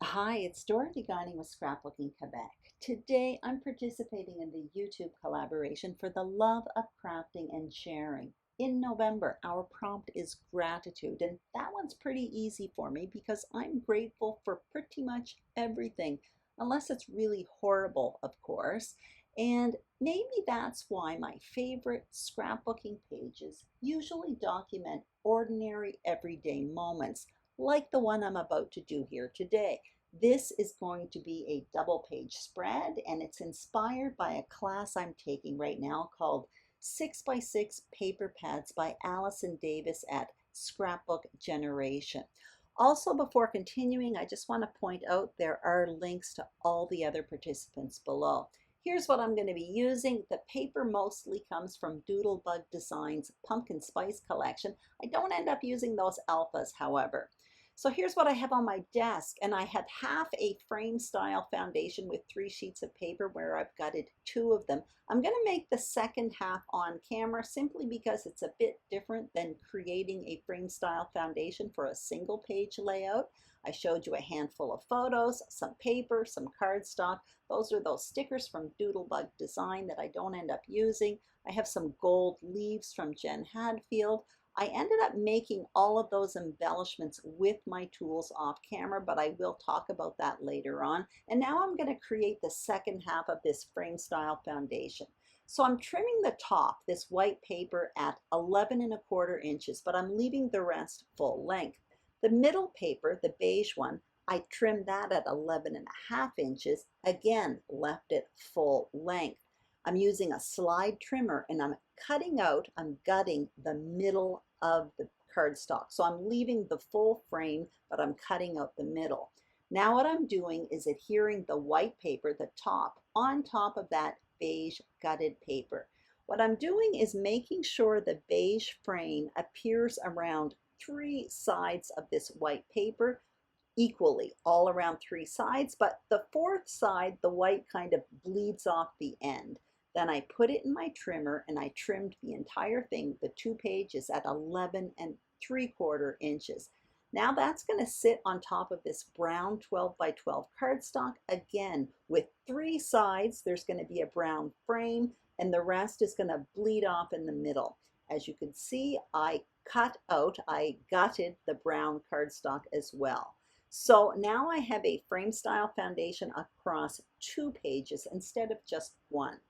Hi, it's Dorothy Gagne with Scrapbooking Quebec. Today I'm participating in the YouTube collaboration for the love of crafting and sharing. In November, our prompt is gratitude, and that one's pretty easy for me because I'm grateful for pretty much everything, unless it's really horrible, of course. And maybe that's why my favorite scrapbooking pages usually document ordinary everyday moments, like the one I'm about to do here today. This is going to be a double page spread, and it's inspired by a class I'm taking right now called 6x6 Paper Pads by Allison Davis at Scrapbook Generation. Also, before continuing, I just want to point out there are links to all the other participants below. Here's what I'm going to be using. The paper mostly comes from Doodlebug Designs Pumpkin Spice collection. I don't end up using those alphas, however. So here's what I have on my desk, and I have half a frame style foundation with 3 sheets of paper where I've gutted 2 of them. I'm going to make the second half on camera simply because it's a bit different than creating a frame style foundation for a single page layout. I showed you a handful of photos, some paper, some cardstock. Those are those stickers from Doodlebug Design that I don't end up using. I have some gold leaves from Jen Hadfield. I ended up making all of those embellishments with my tools off camera, but I will talk about that later on. And now I'm going to create the second half of this frame style foundation. So I'm trimming the top, this white paper, at 11 1/4 inches, but I'm leaving the rest full length. The middle paper, the beige one, I trimmed that at 11 1/2 inches, again left it full length. I'm using a slide trimmer and I'm gutting the middle of the cardstock. So I'm leaving the full frame, but I'm cutting out the middle. Now what I'm doing is adhering the white paper, the top, on top of that beige gutted paper. What I'm doing is making sure the beige frame appears around 3 sides of this white paper equally, all around 3 sides, but the 4th side, the white kind of bleeds off the end. Then I put it in my trimmer and I trimmed the entire thing, the 2 pages, at 11 3/4 inches. Now that's going to sit on top of this brown 12 by 12 cardstock. Again, with 3 sides, there's going to be a brown frame and the rest is going to bleed off in the middle. As you can see, I gutted the brown cardstock as well. So now I have a frame style foundation across 2 pages instead of just 1.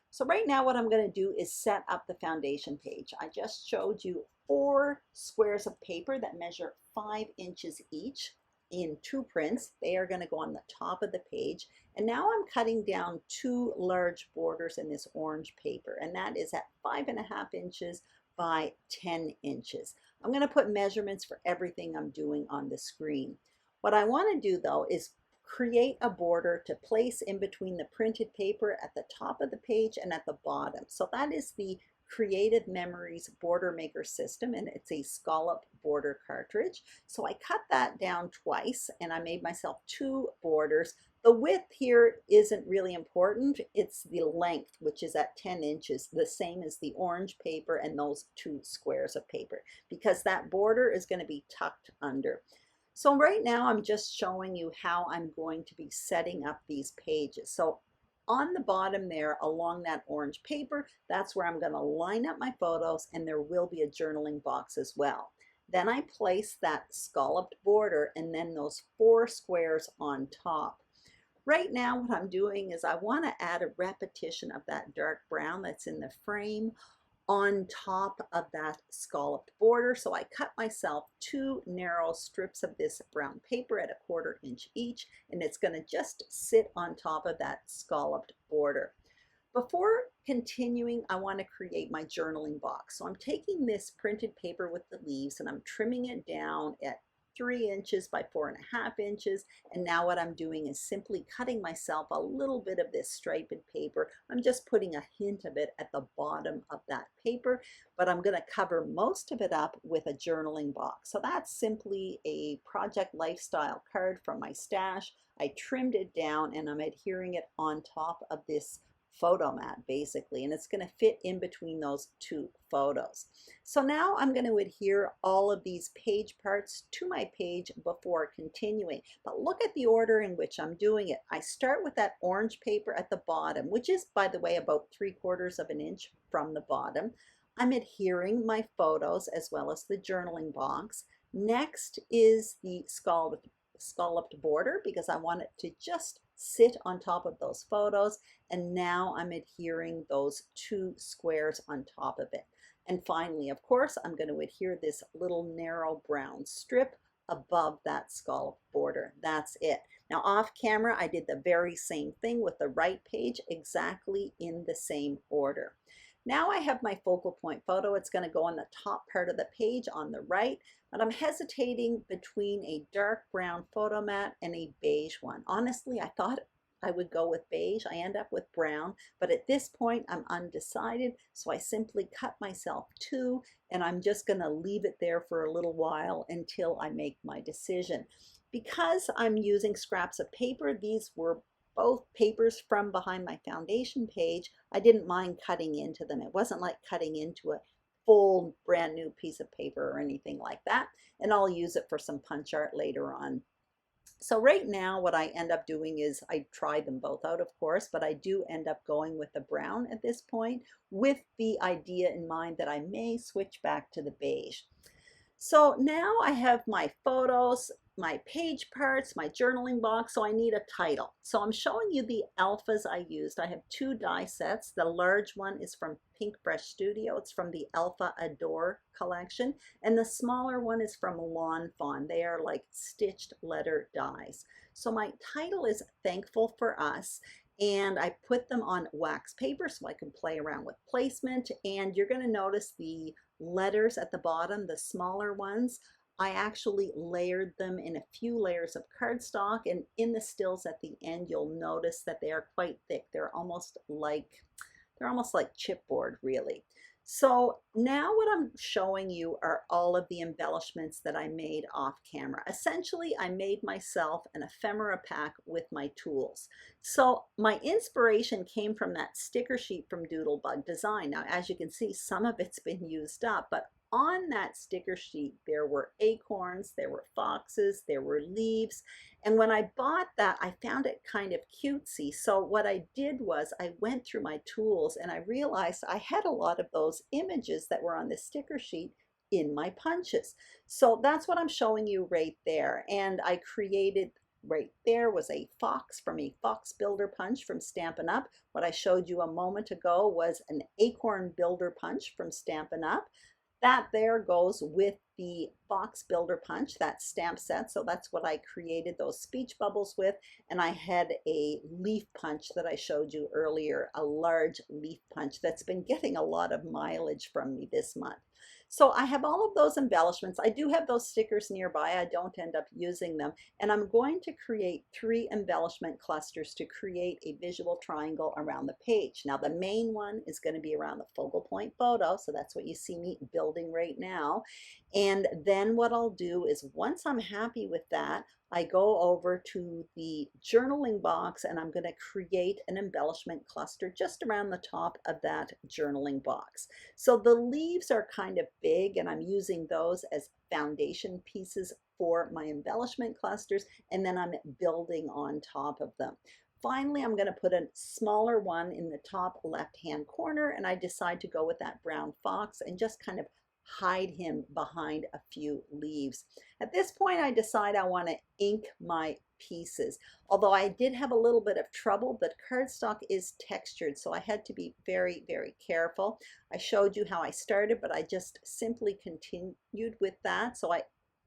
So right now what I'm going to do is set up the foundation page. I just showed you 4 squares of paper that measure 5 inches each in 2 prints. They are going to go on the top of the page. And now I'm cutting down 2 large borders in this orange paper, and that is at 5 1/2 inches by 10 inches. I'm going to put measurements for everything I'm doing on the screen. What I want to do though is create a border to place in between the printed paper at the top of the page and at the bottom. So that is the Creative Memories Border Maker system, and it's a scallop border cartridge. So I cut that down twice and I made myself 2 borders. The width here isn't really important. It's the length, which is at 10 inches, the same as the orange paper and those 2 squares of paper, because that border is going to be tucked under. So right now I'm just showing you how I'm going to be setting up these pages. So on the bottom there along that orange paper, that's where I'm going to line up my photos, and there will be a journaling box as well. Then I place that scalloped border and then those 4 squares on top. Right now what I'm doing is I want to add a repetition of that dark brown that's in the frame on top of that scalloped border. So I cut myself 2 narrow strips of this brown paper at 1/4 inch each, and it's going to just sit on top of that scalloped border. Before continuing, I want to create my journaling box. So I'm taking this printed paper with the leaves and I'm trimming it down at 3 inches by 4 1/2 inches. And now what I'm doing is simply cutting myself a little bit of this striped paper. I'm just putting a hint of it at the bottom of that paper, but I'm going to cover most of it up with a journaling box. So that's simply a Project Lifestyle card from my stash. I trimmed it down and I'm adhering it on top of this photo mat basically, and it's going to fit in between those two photos. So now I'm going to adhere all of these page parts to my page before continuing. But look at the order in which I'm doing it. I start with that orange paper at the bottom, which is, by the way, about 3/4 of an inch from the bottom. I'm adhering my photos as well as the journaling box. Next is the scalloped border because I want it to just sit on top of those photos. And now I'm adhering those two squares on top of it. And finally, of course, I'm going to adhere this little narrow brown strip above that scalloped border. That's it. Now off camera, I did the very same thing with the right page, exactly in the same order. Now I have my focal point photo. It's going to go on the top part of the page on the right, but I'm hesitating between a dark brown photo mat and a beige one. Honestly, I thought I would go with beige. I end up with brown, but at this point I'm undecided, so I simply cut myself two, and I'm just going to leave it there for a little while until I make my decision. Because I'm using scraps of paper, these were both papers from behind my foundation page, I didn't mind cutting into them. It wasn't like cutting into a full brand new piece of paper or anything like that. And I'll use it for some punch art later on. So right now what I end up doing is I try them both out, of course, but I do end up going with the brown at this point with the idea in mind that I may switch back to the beige. So now I have my photos, my page parts, my journaling box, so I need a title. So I'm showing you the alphas I used. I have two die sets. The large one is from Pink Brush Studio. It's from the Alpha Adore collection. And the smaller one is from Lawn Fawn. They are like stitched letter dies. So my title is Thankful for Us. And I put them on wax paper so I can play around with placement. And you're going to notice the letters at the bottom, the smaller ones, I actually layered them in a few layers of cardstock, and in the stills at the end you'll notice that they are quite thick. They're almost like chipboard, really. So now what I'm showing you are all of the embellishments that I made off camera. Essentially, I made myself an ephemera pack with my tools. So my inspiration came from that sticker sheet from Doodlebug Design. Now, as you can see, some of it's been used up, but on that sticker sheet, there were acorns, there were foxes, there were leaves. And when I bought that, I found it kind of cutesy. So what I did was I went through my tools and I realized I had a lot of those images that were on the sticker sheet in my punches. So that's what I'm showing you right there. And I created right there was a fox from a Fox Builder Punch from Stampin' Up. What I showed you a moment ago was an acorn builder punch from Stampin' Up. That there goes with the Fox Builder Punch, that stamp set. So that's what I created those speech bubbles with. And I had a leaf punch that I showed you earlier, a large leaf punch that's been getting a lot of mileage from me this month. So I have all of those embellishments. I do have those stickers nearby. I don't end up using them. And I'm going to create 3 embellishment clusters to create a visual triangle around the page. Now the main one is going to be around the focal point photo. So that's what you see me building right now. And then what I'll do is once I'm happy with that, I go over to the journaling box and I'm going to create an embellishment cluster just around the top of that journaling box. So the leaves are kind of big and I'm using those as foundation pieces for my embellishment clusters, and then I'm building on top of them. Finally, I'm going to put a smaller one in the top left-hand corner, and I decide to go with that brown fox and just kind of hide him behind a few leaves. At this point, I decide I want to ink my pieces. Although I did have a little bit of trouble, the cardstock is textured, so I had to be very, very careful. I showed you how I started, but I just simply continued with that. So I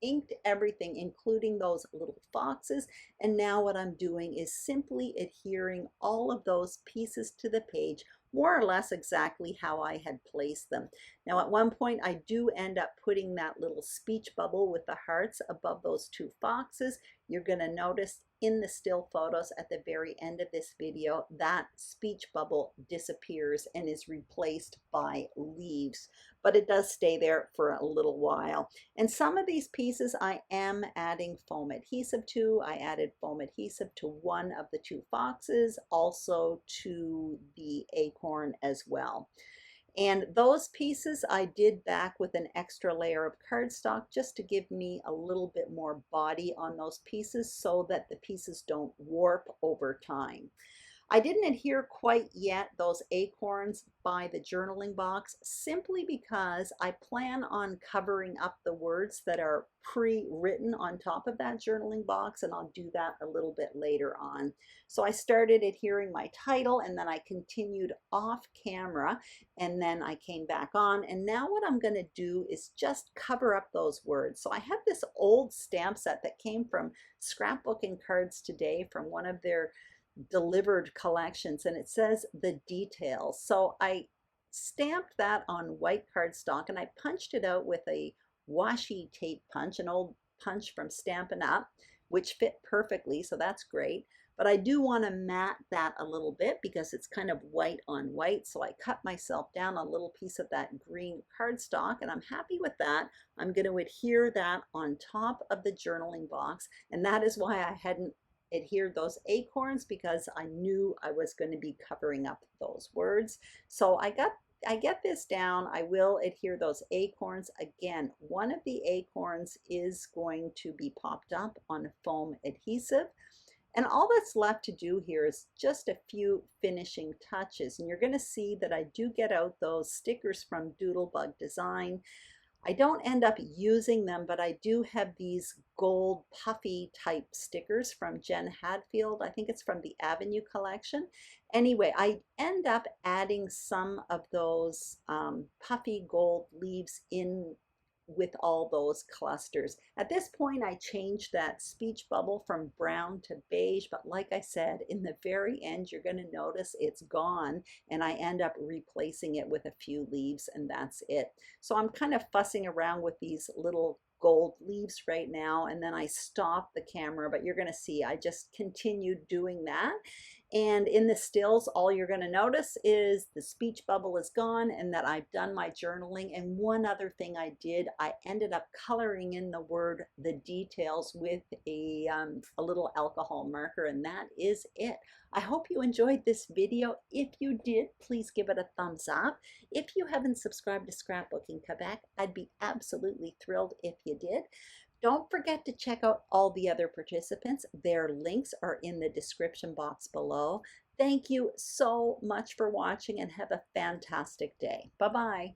inked everything, including those little foxes. And now what I'm doing is simply adhering all of those pieces to the page, more or less exactly how I had placed them. Now at one point I do end up putting that little speech bubble with the hearts above those 2 foxes. you're going to notice in the still photos at the very end of this video, that speech bubble disappears and is replaced by leaves, but it does stay there for a little while. And some of these pieces I am adding foam adhesive to. I added foam adhesive to one of the two foxes, also to the acorn as well. And those pieces I did back with an extra layer of cardstock just to give me a little bit more body on those pieces so that the pieces don't warp over time. I didn't adhere quite yet those acorns by the journaling box simply because I plan on covering up the words that are pre-written on top of that journaling box, and I'll do that a little bit later on. So I started adhering my title, and then I continued off camera, and then I came back on, and now what I'm going to do is just cover up those words. So I have this old stamp set that came from Scrapbooking Cards Today from one of their delivered collections, and it says the details. So I stamped that on white cardstock and I punched it out with a washi tape punch, an old punch from Stampin' Up, which fit perfectly, so that's great. But I do want to matte that a little bit because it's kind of white on white, so I cut myself down a little piece of that green cardstock, and I'm happy with that. I'm going to adhere that on top of the journaling box, and that is why I hadn't adhered those acorns, because I knew I was going to be covering up those words. So I get this down. I will adhere those acorns. Again, one of the acorns is going to be popped up on foam adhesive. And all that's left to do here is just a few finishing touches. And you're going to see that I do get out those stickers from Doodlebug Design. I don't end up using them, but I do have these gold puffy type stickers from Jen Hadfield. I think it's from the Avenue collection. Anyway, I end up adding some of those puffy gold leaves in with all those clusters. At this point, I changed that speech bubble from brown to beige, but like I said, in the very end, you're going to notice it's gone, and I end up replacing it with a few leaves, and that's it. So I'm kind of fussing around with these little gold leaves right now, and then I stopped the camera, but you're going to see I just continued doing that. And in the stills, all you're going to notice is the speech bubble is gone and that I've done my journaling. And one other thing I did, I ended up coloring in the word "the details" with a little alcohol marker, and that is it. I hope you enjoyed this video. If you did, please give it a thumbs up. If you haven't subscribed to Scrapbooking Quebec, I'd be absolutely thrilled if you did. Don't forget to check out all the other participants. Their links are in the description box below. Thank you so much for watching and have a fantastic day. Bye-bye.